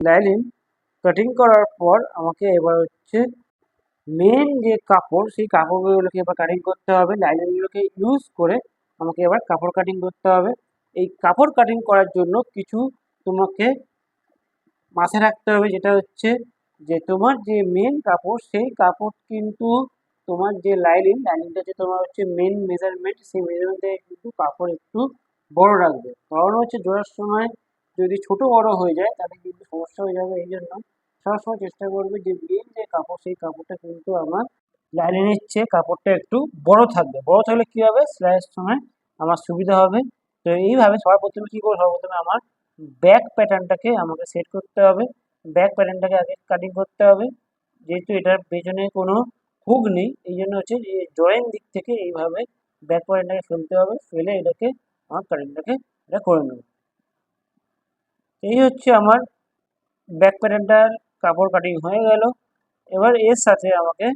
Lining cutting করার পর আমাকে এবার হচ্ছে মেন যে কাপড়, সেই কাপড়গুলোকে এবার কাটিং করতে হবে। লাইনিংগুলোকে ইউজ করে আমাকে এবার কাপড় কাটিং করতে হবে। এই কাপড় কাটিং করার জন্য কিছু তোমাকে মাথায় রাখতে হবে, যেটা হচ্ছে যে তোমার যে মেন কাপড়, সেই কাপড় কিন্তু তোমার যে লাইনিংটা যে তোমার হচ্ছে মেন মেজারমেন্ট, সেই মেজারমেন্ট থেকে কিন্তু কাপড় একটু বড় রাখবে। কারণ হচ্ছে জোড়ার সময় যদি ছোট বড় হয়ে যায় তাহলে কিন্তু সমস্যা হয়ে যাবে। এই জন্য সবসময় চেষ্টা করবে যে মেন যে কাপড়, সেই কাপড়টা কিন্তু আমার লাইনিংয়ের চেয়ে কাপড়টা একটু বড় থাকবে। বড় থাকলে কি হবে, সেলাইয়ের সময় আমার সুবিধা হবে। তো এইভাবে সবার প্রথমে কি করবো, সবার প্রথমে আমার ব্যাক প্যাটার্নটাকে আমাকে সেট করতে হবে। ব্যাক প্যাটার্নটাকে আগে কাটিং করতে হবে। যেহেতু এটার পেছনে কোনো হুক নেই, এই জন্য হচ্ছে যে জয়েন দিক থেকে এইভাবে ব্যাক প্যাটার্নটাকে ফেলতে হবে, ফেলে এটাকে আমার কাটিংটাকে এটা করে নেব। এই হচ্ছে আমার ব্যাক প্যাটার্নটার কাপড় কাটিং হয়ে গেল। এবার এর সাথে আমাকে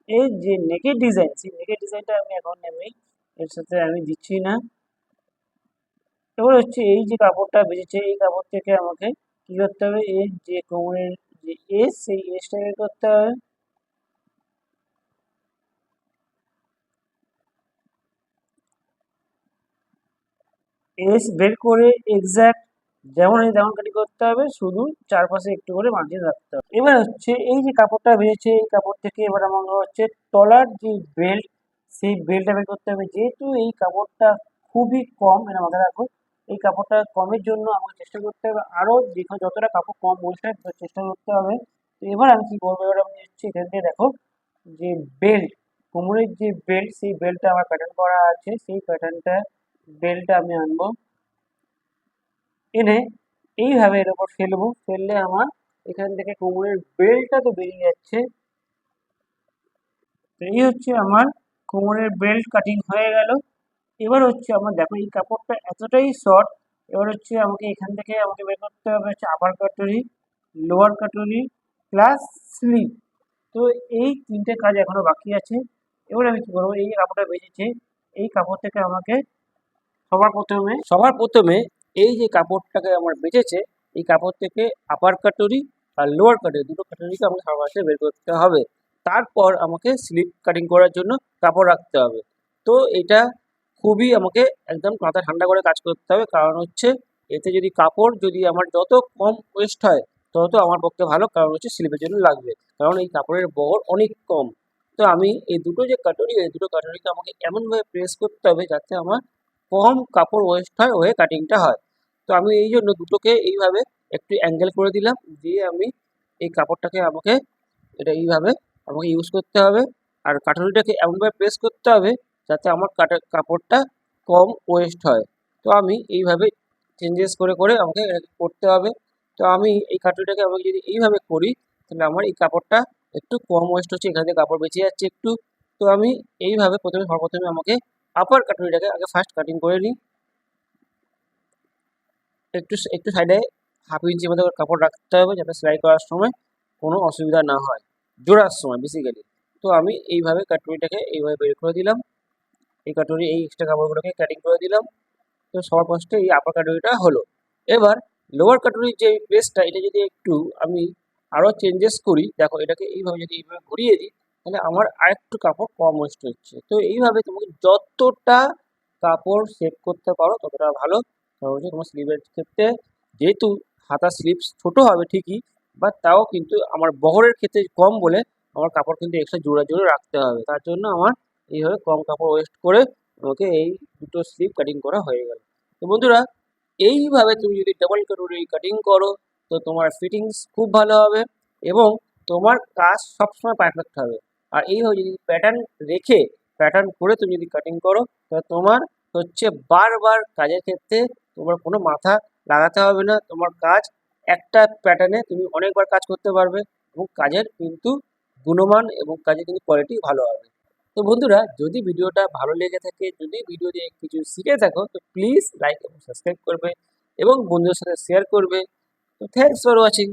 এই যে নেকের ডিজাইন, সেই নেকের ডিজাইনটা আমি এখন এর সাথে আমি দিচ্ছি না। এবার হচ্ছে এই যে কাপড়টা বেঁচেছে, এই কাপড় থেকে আমাকে কি করতে হবে, এই যে কোমরের যে এস, সেই এসটা বের করতে হবে। এস বের করে এক্সাক্ট যেমন তেমন কাটিং করতে হবে, শুধু চারপাশে একটু করে মার্জিন রাখতে হবে। এবার হচ্ছে এই যে কাপড়টা বেরিয়েছে, এই কাপড় থেকে এবার আমাকে হচ্ছে তলার যে বেল্ট, সেই বেল্টটা বের করতে হবে। যেহেতু এই কাপড়টা খুবই কম, এটা মাথায় রাখো, এই কাপড়টা কমের জন্য আমাকে চেষ্টা করতে হবে আরও যেখানে যতটা কাপড় কম বসে চেষ্টা করতে হবে। তো এবার আমি কি করবো, এবার আমি হচ্ছে এখান থেকে দেখো যে বেল্ট, কোমরের যে বেল্ট, সেই বেল্টটা আমার প্যাটার্ন করা আছে, সেই প্যাটার্নটা বেল্টটা আমি আনবো, এনে এইভাবে এর উপর ফেলবো। ফেললে আমার এখান থেকে কোমরের বেল্টটা তো বেরিয়ে যাচ্ছে। তো এই হচ্ছে আমার কোমরের বেল্ট কাটিং হয়ে গেল। এবার হচ্ছে আমার দেখো এই কাপড়টা এতটাই শর্ট, এবার হচ্ছে আমাকে এখান থেকে আমাকে বের করতে হবে হচ্ছে আপার katori, lower katori plus sleeve. তো এই তিনটে কাজ এখনো বাকি আছে। এবার আমি কি করবো, এই যে কাপড়টা বেঁচেছে, এই কাপড় থেকে আমাকে সবার প্রথমে এই যে কাপড়টাকে আমার বেঁচেছে, এই কাপড় থেকে আপার কাটরি আর লোয়ার কাটরি, দুটো কাটরিকে আমাকে সবার বের করতে হবে। তারপর আমাকে স্লিপ কাটিং করার জন্য কাপড় রাখতে হবে। তো এটা খুবই আমাকে একদম মাথা ঠান্ডা করে কাজ করতে হবে, কারণ হচ্ছে এতে যদি কাপড় যদি আমার যত কম ওয়েস্ট হয় তত আমার পক্ষে ভালো, কারণ হচ্ছে স্লিপের জন্য লাগবে, কারণ এই কাপড়ের বহর অনেক কম। তো আমি এই দুটো যে কাটরি, এই দুটো কাটরিকে আমাকে এমনভাবে প্রেস করতে হবে যাতে আমার কম কাপড় ওয়েস্ট হয়, হয়ে কাটিংটা হয়। তো আমি এই জন্য দুটোকে এইভাবে একটু অ্যাঙ্গেল করে দিলাম, দিয়ে আমি এই কাপড়টাকে আমাকে এটা এইভাবে আমাকে ইউজ করতে হবে। আর কাটুরিটাকে এমনভাবে প্রেস করতে হবে যাতে আমার কাপড়টা কম ওয়েস্ট হয়। তো আমি এইভাবে চেঞ্জেস করে করে আমাকে এটাকে করতে হবে। তো আমি এই কাটুরিটাকে আমাকে যদি এইভাবে করি, তাহলে আমার এই কাপড়টা একটু কম ওয়েস্ট হচ্ছে, এখান থেকে কাপড় বেঁচে যাচ্ছে একটু। তো আমি এইভাবে সর্বপ্রথমে আমাকে আপার কাটুরিটাকে আগে ফার্স্ট কাটিং করে নিই। একটু একটু সাইডে হাফ ইঞ্চি মতো কাপড় রাখতে হবে যাতে সেলাই করার সময় কোনো অসুবিধা না হয়, জোড়ার সময় বেসিক্যালি। তো আমি এইভাবে কাটুরিটাকে এইভাবে বের করে দিলাম, এই কাটুরি এই এক্সট্রা কাপড়গুলোকে কাটিং করে দিলাম। তো সবার ফার্স্টে এই আপার কাটুরিটা হলো। এবার লোয়ার কাটুরির যে পেসটা, এটা যদি একটু আমি আরও চেঞ্জেস করি, দেখো এটাকে এইভাবে যদি এইভাবে ঘুরিয়ে দিই, তাহলে আমার আরেকটু কাপড় কম ওয়েস্ট হচ্ছে। তো এইভাবে তোমাকে যতটা কাপড় সেভ করতে পারো ততটা ভালো। কারণ হচ্ছে তোমার স্লিভের ক্ষেত্রে যেহেতু হাতা স্লিভ ছোট হবে ঠিকই, বাট তাও কিন্তু আমার বহরের ক্ষেত্রে কম বলে আমার কাপড় কিন্তু এক্সট্রা জোড়া জোড়া রাখতে হবে। তার জন্য আমার এইভাবে কম কাপড় ওয়েস্ট করে আমাকে এই দুটো স্লিভ কাটিং করা হয়ে গেল। তো বন্ধুরা, এইভাবে তুমি যদি ডাবল কাটুরি কাটিং করো, তো তোমার ফিটিংস খুব ভালো হবে এবং তোমার কাজ সবসময় পারফেক্ট হবে। আর এইভাবে যদি প্যাটার্ন রেখে প্যাটার্ন করে তুমি যদি কাটিং করো, তাহলে তোমার হচ্ছে বারবার কাজের ক্ষেত্রে তোমার কোনো মাথা লাগাতে হবে না। তোমার কাজ একটা প্যাটার্নে তুমি অনেকবার কাজ করতে পারবে এবং কাজের কিন্তু গুণমান এবং কাজের কিন্তু কোয়ালিটি ভালো হবে। তো বন্ধুরা, যদি ভিডিওটা ভালো লেগে থাকে, যদি ভিডিও দিয়ে কিছু শিখে থাকো, তো প্লিজ লাইক এবং সাবস্ক্রাইব করবে এবং বন্ধুদের সাথে শেয়ার করবে। তো থ্যাংকস ফর ওয়াচিং।